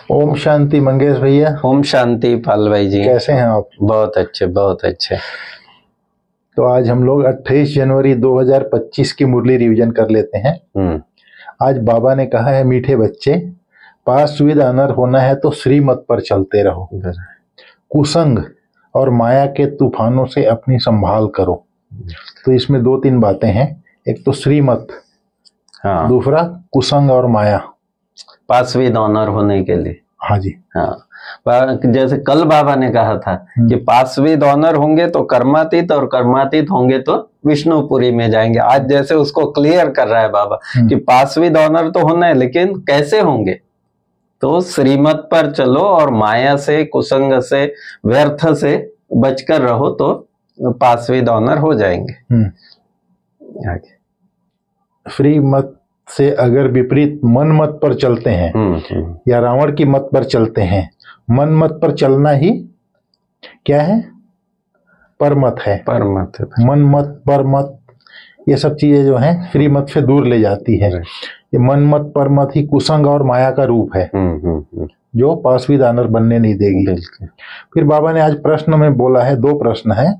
ओम शांति मंगेश भैया। ओम शांति पाल भाई जी, कैसे हैं आप? बहुत अच्छे बहुत अच्छे। तो आज हम लोग 28 जनवरी 2025 की मुरली रिवीजन कर लेते हैं। आज बाबा ने कहा है, मीठे बच्चे, पास विद ऑनर होना है तो श्रीमत पर चलते रहो, कुसंग और माया के तूफानों से अपनी संभाल करो। तो इसमें दो तीन बातें हैं, एक तो श्रीमत, हाँ, दूसरा कुसंग और माया, पास विद ऑनर होने के लिए। हाँ जी, हाँ, जैसे कल बाबा ने कहा था कि पास विद ऑनर होंगे तो कर्मातीत, और कर्मातीत होंगे तो विष्णुपुरी में जाएंगे। आज जैसे उसको क्लियर कर रहा है बाबा कि पास विद ऑनर तो होना है, लेकिन कैसे होंगे? तो श्रीमत पर चलो और माया से, कुसंग से, व्यर्थ से बचकर रहो तो पास विद ऑनर हो जाएंगे। आगे श्रीमत से अगर विपरीत मन मत पर चलते हैं या रावण की मत पर चलते हैं, मन मत पर चलना ही क्या है? परमत है। परमत है। मन मत, परमत, ये सब चीजें जो हैं श्रीमत से दूर ले जाती है। ये मन मत, परमत ही कुसंग और माया का रूप है जो पास विद ऑनर बनने नहीं देगी। फिर बाबा ने आज प्रश्न में बोला है, दो प्रश्न है।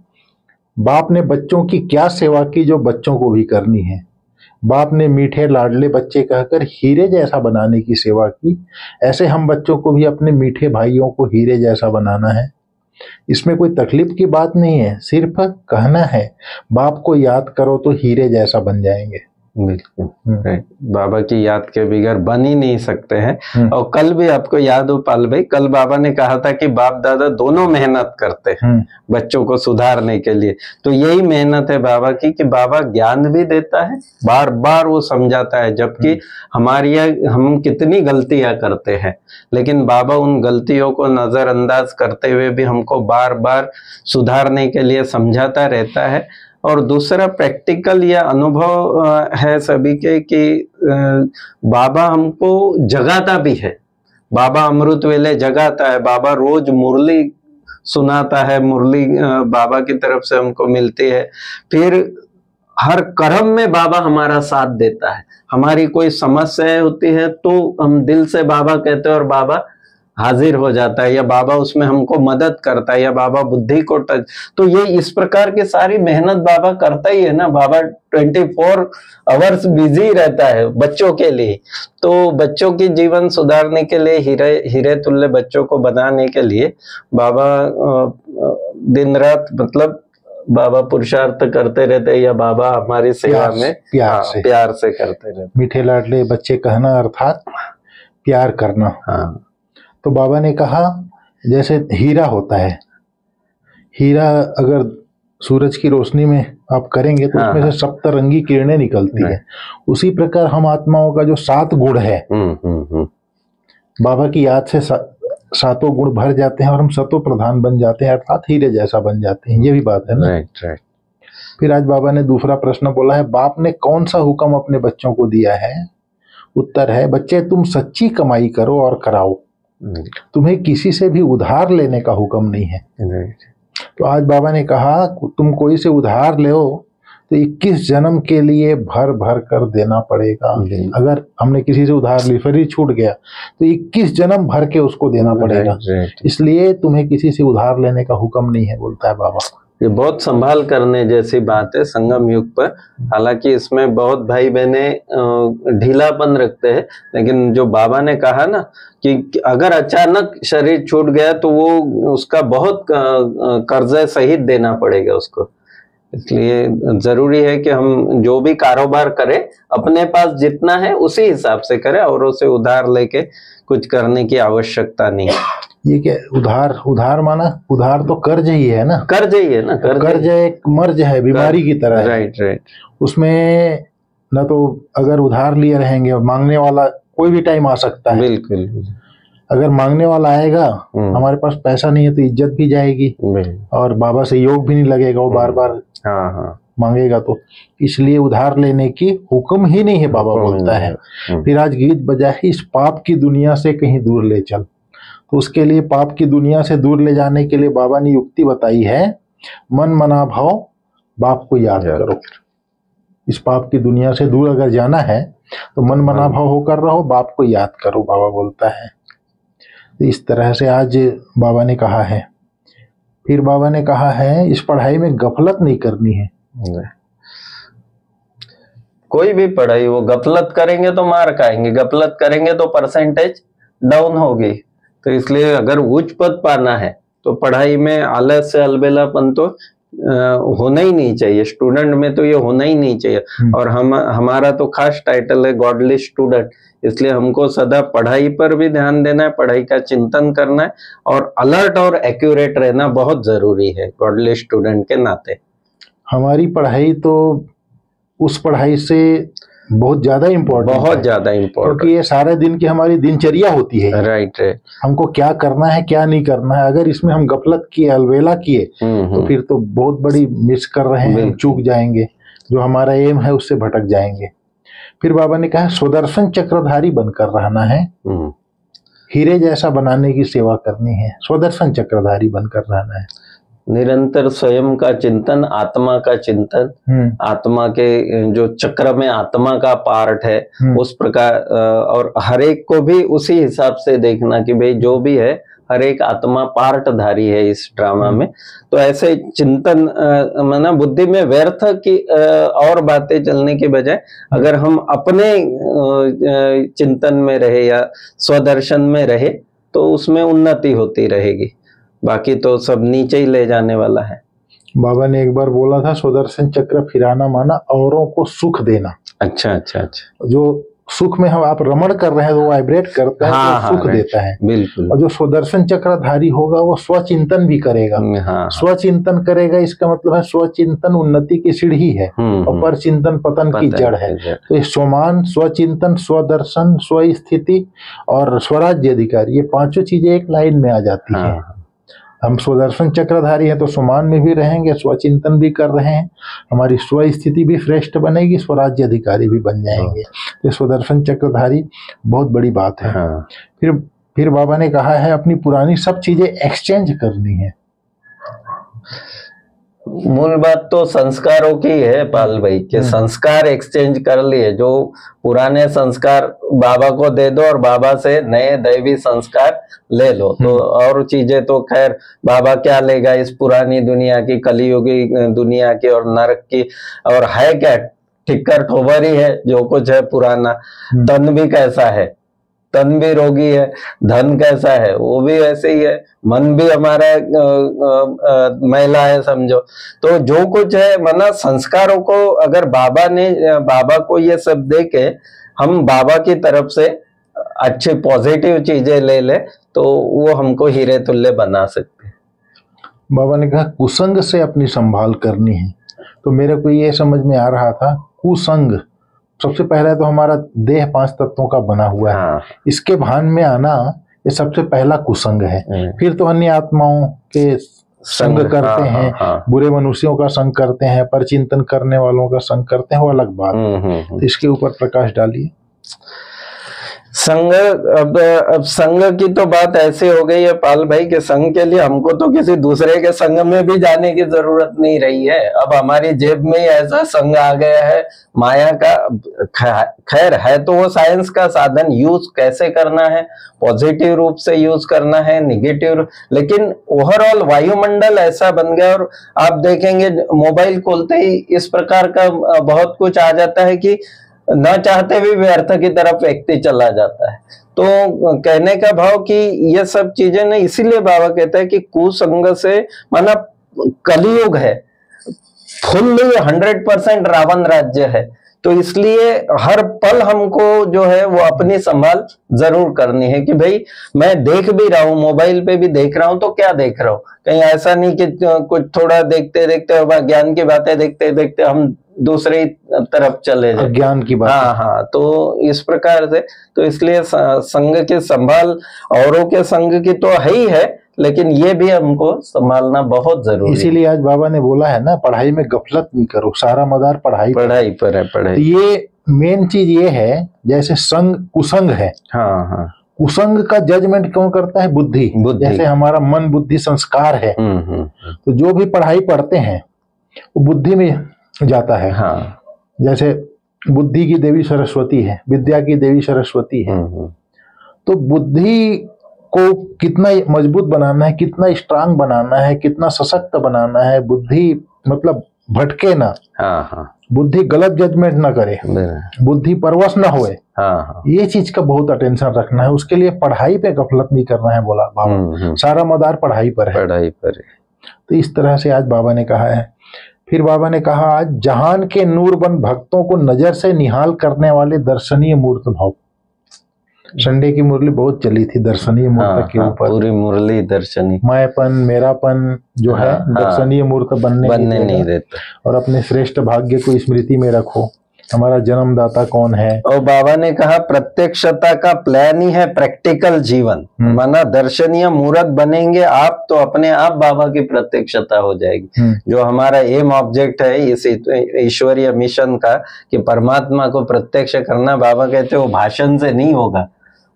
बाप ने बच्चों की क्या सेवा की जो बच्चों को भी करनी है? बाप ने मीठे लाडले बच्चे कहकर हीरे जैसा बनाने की सेवा की, ऐसे हम बच्चों को भी अपने मीठे भाइयों को हीरे जैसा बनाना है। इसमें कोई तकलीफ की बात नहीं है, सिर्फ कहना है बाप को याद करो तो हीरे जैसा बन जाएंगे। बिल्कुल, बाबा की याद के बगैर बन ही नहीं सकते हैं। और कल भी आपको याद हो पाल भाई, कल बाबा ने कहा था कि बाप दादा दोनों मेहनत करते हैं बच्चों को सुधारने के लिए। तो यही मेहनत है बाबा की कि बाबा ज्ञान भी देता है, बार बार वो समझाता है, जबकि हम कितनी गलतियां करते हैं, लेकिन बाबा उन गलतियों को नजरअंदाज करते हुए भी हमको बार बार सुधारने के लिए समझाता रहता है। और दूसरा प्रैक्टिकल या अनुभव है सभी के कि बाबा हमको जगाता भी है। बाबा अमृत वेले जगाता है, बाबा रोज मुरली सुनाता है, मुरली बाबा की तरफ से हमको मिलती है। फिर हर कर्म में बाबा हमारा साथ देता है। हमारी कोई समस्या होती है तो हम दिल से बाबा कहते हैं और बाबा हाजिर हो जाता है, या बाबा उसमें हमको मदद करता है, या बाबा बुद्धि को टच। तो ये इस प्रकार की सारी मेहनत बाबा करता ही है ना। बाबा 24 आवर्स बिजी रहता है बच्चों के लिए। तो बच्चों की जीवन सुधारने के लिए, हीरे तुल्य बच्चों को बनाने के लिए बाबा दिन रात मतलब बाबा पुरुषार्थ करते रहते हैं, या बाबा हमारी सेवा में प्यार से करते रहते। मीठे लाडले बच्चे कहना अर्थात प्यार करना। हाँ, तो बाबा ने कहा जैसे हीरा होता है, हीरा अगर सूरज की रोशनी में आप करेंगे तो उसमें से सप्तरंगी किरणें निकलती है। उसी प्रकार हम आत्माओं का जो 7 गुण है, बाबा की याद से सातों गुण भर जाते हैं और हम सतो प्रधान बन जाते हैं, अर्थात हीरे जैसा बन जाते हैं। ये भी बात है ना। राइट। फिर आज बाबा ने दूसरा प्रश्न बोला है, बाप ने कौन सा हुक्म अपने बच्चों को दिया है? उत्तर है, बच्चे तुम सच्ची कमाई करो और कराओ, तुम्हें किसी से भी उधार लेने का हुक्म नहीं है। तो आज बाबा ने कहा तुम कोई से उधार ले तो 21 जन्म के लिए भर भर कर देना पड़ेगा। अगर हमने किसी से उधार ली, फिर छूट गया तो 21 जन्म भर के उसको देना पड़ेगा। इसलिए तुम्हें किसी से उधार लेने का हुक्म नहीं है, बोलता है बाबा। ये बहुत संभाल करने जैसी बात है संगम युग पर। हालांकि इसमें बहुत भाई बहने ढीलापन रखते हैं, लेकिन जो बाबा ने कहा ना कि अगर अचानक शरीर छूट गया तो वो उसका बहुत कर्जा सहित देना पड़ेगा उसको। इसलिए जरूरी है कि हम जो भी कारोबार करें अपने पास जितना है उसी हिसाब से करें, औरों से उधार लेके कुछ करने की आवश्यकता नहीं है। ये क्या उधार माना? उधार तो कर्ज ही है ना। कर्ज ही है ना। कर्ज एक मर्ज है, बीमारी की तरह है। राइट। उसमें न तो अगर उधार लिए रहेंगे, मांगने वाला कोई भी टाइम आ सकता है। बिल्कुल। अगर मांगने वाला आएगा, हमारे पास पैसा नहीं है तो इज्जत भी जाएगी और बाबा से योग भी नहीं लगेगा, वो बार बार मांगेगा। तो इसलिए उधार लेने की हुक्म ही नहीं है, बाबा बोलता है। फिर आज गीत बजा है, इस पाप की दुनिया से कहीं दूर ले चल। तो उसके लिए पाप की दुनिया से दूर ले जाने के लिए बाबा ने युक्ति बताई है, मन मना भाव बाप को याद करो। इस पाप की दुनिया से दूर अगर जाना है तो मन मना भाव होकर रहो, बाप को याद करो, बाबा बोलता है। तो इस तरह से आज बाबा ने कहा है। फिर बाबा ने कहा है इस पढ़ाई में गफलत नहीं करनी है। कोई भी पढ़ाई वो गफलत करेंगे तो मार्क आएंगे, गफलत करेंगे तो परसेंटेज डाउन होगी। तो इसलिए अगर उच्च पद पाना है तो पढ़ाई में आलस से अलबेलापन तो होना ही नहीं चाहिए, स्टूडेंट में तो ये होना ही नहीं चाहिए। और हमारा तो खास टाइटल है गॉडली स्टूडेंट, इसलिए हमको सदा पढ़ाई पर भी ध्यान देना है, पढ़ाई का चिंतन करना है और अलर्ट और एक्यूरेट रहना बहुत जरूरी है गॉडली स्टूडेंट के नाते। हमारी पढ़ाई तो उस पढ़ाई से बहुत ज्यादा इम्पोर्टेंट, बहुत ज्यादा इम्पोर्टेंट, क्योंकि ये सारे दिन की हमारी दिनचर्या होती है। राइट। हमको क्या करना है क्या नहीं करना है, अगर इसमें हम गफलत किए, अलवेला किए तो फिर तो बहुत बड़ी मिस कर रहे हैं, चूक जाएंगे, जो हमारा एम है उससे भटक जाएंगे। फिर बाबा ने कहा सुदर्शन चक्रधारी बनकर रहना है, हीरे जैसा बनाने की सेवा करनी है, सुदर्शन चक्रधारी बनकर रहना है। निरंतर स्वयं का चिंतन, आत्मा का चिंतन, आत्मा के जो चक्र में आत्मा का पार्ट है उस प्रकार, और हर एक को भी उसी हिसाब से देखना कि भाई जो भी है हर एक आत्मा पार्टधारी है इस ड्रामा में। तो ऐसे चिंतन माना बुद्धि में व्यर्थ की और बातें चलने के बजाय अगर हम अपने चिंतन में रहे या स्वदर्शन में रहे तो उसमें उन्नति होती रहेगी, बाकी तो सब नीचे ही ले जाने वाला है। बाबा ने एक बार बोला था सुदर्शन चक्र फिराना माना औरों को सुख देना। अच्छा अच्छा अच्छा। जो सुख में हम आप रमण कर रहे हैं तो वाइब्रेट करता है, तो सुख देता है। बिल्कुल। और जो सुदर्शन चक्रधारी होगा वो स्वचिंतन भी करेगा। स्वचिंतन करेगा इसका मतलब है स्वचिंतन उन्नति की सीढ़ी है और परचिंतन पतन की जड़ है। तो ये स्वमान, स्वचिंतन, स्वदर्शन, स्वस्थिति और स्वराज्य अधिकारी, ये पांचों चीजें एक लाइन में आ जाती है। हम स्वदर्शन चक्रधारी हैं तो स्वमान में भी रहेंगे, स्वचिंतन भी कर रहे हैं, हमारी स्वस्थिति भी श्रेष्ठ बनेगी, स्वराज्य अधिकारी भी बन जाएंगे। तो स्वदर्शन चक्रधारी बहुत बड़ी बात है। फिर बाबा ने कहा है अपनी पुरानी सब चीजें एक्सचेंज करनी है। मूल बात तो संस्कारों की है पाल भाई, के संस्कार एक्सचेंज कर लिए, जो पुराने संस्कार बाबा को दे दो और बाबा से नए दैवी संस्कार ले लो। तो और चीजें तो खैर बाबा क्या लेगा इस पुरानी दुनिया की, कलियुगी दुनिया की और नरक की, और है क्या ठिक्कर ठोबर ही है जो कुछ है पुराना। तन भी कैसा है, तन भी रोगी है, धन कैसा है वो भी ऐसे ही है, मन भी हमारा मैला है समझो। तो जो कुछ है माना संस्कारों को अगर बाबा को ये सब दे के हम बाबा की तरफ से अच्छी पॉजिटिव चीजें ले ले तो वो हमको हीरे तुल्य बना सकते हैं। बाबा ने कहा कुसंग से अपनी संभाल करनी है। तो मेरे को ये समझ में आ रहा था कुसंग, सबसे पहले तो हमारा देह 5 तत्वों का बना हुआ है, इसके भान में आना ये सबसे पहला कुसंग है। फिर तो अन्य आत्माओं के संग करते हैं, बुरे मनुष्यों का संग करते हैं, परचिंतन करने वालों का संग करते हैं, वो अलग बात है। तो इसके ऊपर प्रकाश डालिए। संघ, अब संघ की तो बात ऐसे हो गई है पाल भाई के संघ के लिए हमको तो किसी दूसरे के संघ में भी जाने की जरूरत नहीं रही है। अब हमारी जेब में ही ऐसा संघ आ गया है माया का। खैर है तो वो साइंस का साधन, यूज कैसे करना है, पॉजिटिव रूप से यूज करना है, निगेटिव, लेकिन ओवरऑल वायुमंडल ऐसा बन गया। और आप देखेंगे मोबाइल खोलते ही इस प्रकार का बहुत कुछ आ जाता है कि न चाहते भी व्यर्थ की तरफ व्यक्ति चला जाता है। तो कहने का भाव कि ये सब चीजें ना, इसीलिए बाबा कहता है कि कुसंग से माना कलियुग है, फुल 100% रावण राज्य है। तो इसलिए हर पल हमको जो है वो अपनी संभाल जरूर करनी है कि भाई मैं देख भी रहा हूँ, मोबाइल पे भी देख रहा हूँ तो क्या देख रहा हूँ, कहीं ऐसा नहीं कि कुछ थोड़ा देखते देखते ज्ञान की बातें देखते देखते हम दूसरी तरफ चले जाए, ज्ञान की बात। हाँ, तो इस प्रकार से तो इसलिए संघ की संभाल औरों के संघ की तो है ही है, लेकिन ये भी हमको संभालना बहुत जरूरी है। इसीलिए आज बाबा ने बोला है ना पढ़ाई में गफलत नहीं करो, सारा मदार पढ़ाई पर है। पढ़ाई ये मेन चीज ये है। जैसे संघ कुसंग है, कुसंग का जजमेंट कौन करता है? बुद्धि। जैसे हमारा मन बुद्धि संस्कार है, तो जो भी पढ़ाई पढ़ते हैं वो बुद्धि में जाता है। जैसे बुद्धि की देवी सरस्वती है, विद्या की देवी सरस्वती है, तो बुद्धि को कितना मजबूत बनाना है, कितना स्ट्रांग बनाना है, कितना सशक्त बनाना है, बुद्धि मतलब भटके ना, बुद्धि गलत जजमेंट ना करे, बुद्धि परवश ना होए, ये चीज का बहुत अटेंशन रखना है। उसके लिए पढ़ाई पे गफलत नहीं करना है, बोला बाबा। सारा मदार पढ़ाई पर है, पढ़ाई पर है। तो इस तरह से आज बाबा ने कहा है। फिर बाबा ने कहा, आज जहान के नूर बन भक्तों को नजर से निहाल करने वाले दर्शनीय मूर्त भाव। संडे की मुरली बहुत चली थी दर्शनीय मूर्त के ऊपर, पूरी मुरली दर्शनीय, मैंपन मेरापन जो है दर्शनीय मूर्त बनने नहीं देता। और अपने श्रेष्ठ भाग्य को स्मृति में रखो, हमारा जन्मदाता कौन है। और बाबा ने कहा प्रत्यक्षता का प्लान ही है प्रैक्टिकल जीवन, माना दर्शनीय मूर्त बनेंगे आप तो अपने आप बाबा की प्रत्यक्षता हो जाएगी। जो हमारा एम ऑब्जेक्ट है इस ईश्वरीय मिशन का कि परमात्मा को प्रत्यक्ष करना, बाबा कहते वो भाषण से नहीं होगा,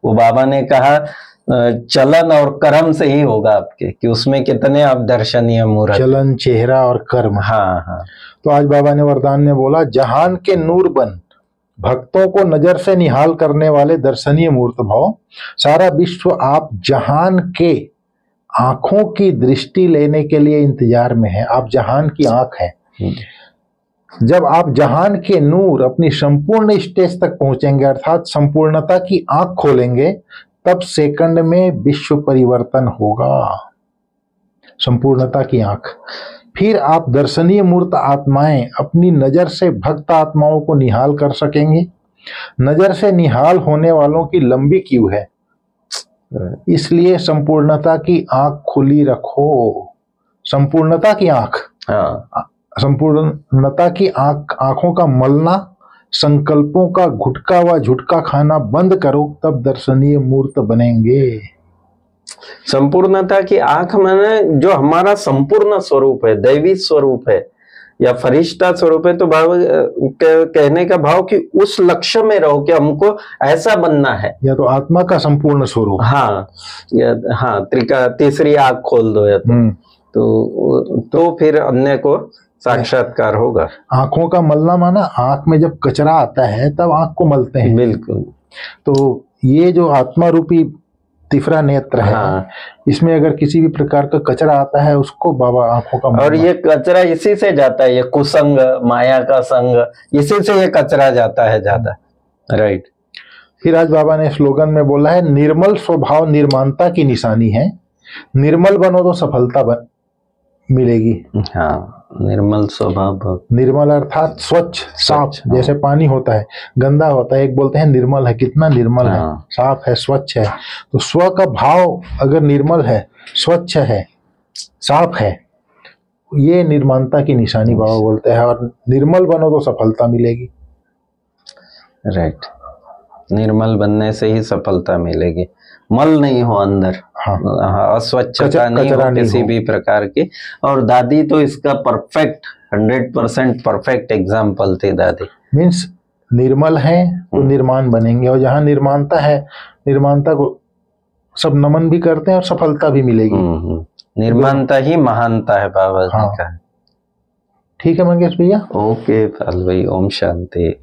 वो बाबा ने कहा चलन और कर्म से ही होगा आपके, कि उसमें कितने आप दर्शनीय मूर्त, चलन, चेहरा और कर्म। हाँ। तो आज बाबा ने वरदान में बोला, जहान के नूर बन भक्तों को नजर से निहाल करने वाले दर्शनीय मूर्त भाव। सारा विश्व आप जहान के आंखों की दृष्टि लेने के लिए इंतजार में है। आप जहान की आंख हैं। जब आप जहान के नूर अपनी संपूर्ण स्टेज तक पहुंचेंगे, अर्थात संपूर्णता की आंख खोलेंगे, तब सेकंड में विश्व परिवर्तन होगा। संपूर्णता की आंख। फिर आप दर्शनीय मूर्त आत्माएं अपनी नजर से भक्त आत्माओं को निहाल कर सकेंगे। नजर से निहाल होने वालों की लंबी क्यू है, इसलिए संपूर्णता की आंख खुली रखो। संपूर्णता की आंख, संपूर्णता की आंखों का मलना, संकल्पों का गुटका व झुटका खाना बंद करो, तब दर्शनीय मूर्त बनेंगे। संपूर्णता की आंख माने जो हमारा संपूर्ण स्वरूप है, दैवी स्वरूप है या फरिश्ता स्वरूप है, तो भाव कहने का भाव कि उस लक्ष्य में रहो कि हमको ऐसा बनना है, या तो आत्मा का संपूर्ण स्वरूप, तीसरी आंख खोल दो, या तो फिर अन्य को साक्षात्कार होगा। आंखों का मलना माना आंख में जब कचरा आता है तब आंख को मलते हैं। बिल्कुल। तो ये जो आत्मा रूपी तीसरा नेत्र है, इसमें अगर किसी भी प्रकार का कचरा आता है उसको बाबा आंखों का मलना। और ये कचरा इसी से जाता है, ये कुसंग, माया का संग, इसी से ये कचरा जाता है ज्यादा। राइट। फिर आज बाबा ने स्लोगन में बोला है, निर्मल स्वभाव निर्माणता की निशानी है। निर्मल बनो तो सफलता मिलेगी। निर्मल स्वभाव, निर्मल अर्थात स्वच्छ, साफ। जैसे पानी होता है, गंदा होता है, एक बोलते हैं निर्मल है, कितना निर्मल है, साफ है, स्वच्छ है। तो स्व का भाव अगर निर्मल है, स्वच्छ है, साफ है, ये निर्माणता की निशानी बाबा बोलते हैं। और निर्मल बनो तो सफलता मिलेगी। राइट। निर्मल बनने से ही सफलता मिलेगी। मल नहीं हो अंदर, अस्वच्छता नहीं हो किसी भी प्रकार की। और दादी तो इसका परफेक्ट 100% परफेक्ट एग्जाम्पल थी दादी। मीन्स निर्मल है तो निर्माण बनेंगे, और जहाँ निर्माणता है, निर्माणता को सब नमन भी करते हैं और सफलता भी मिलेगी। निर्माणता ही महानता है बाबा जी का। ठीक है मंगेश भैया। ओके पाल भाई, ओम शांति।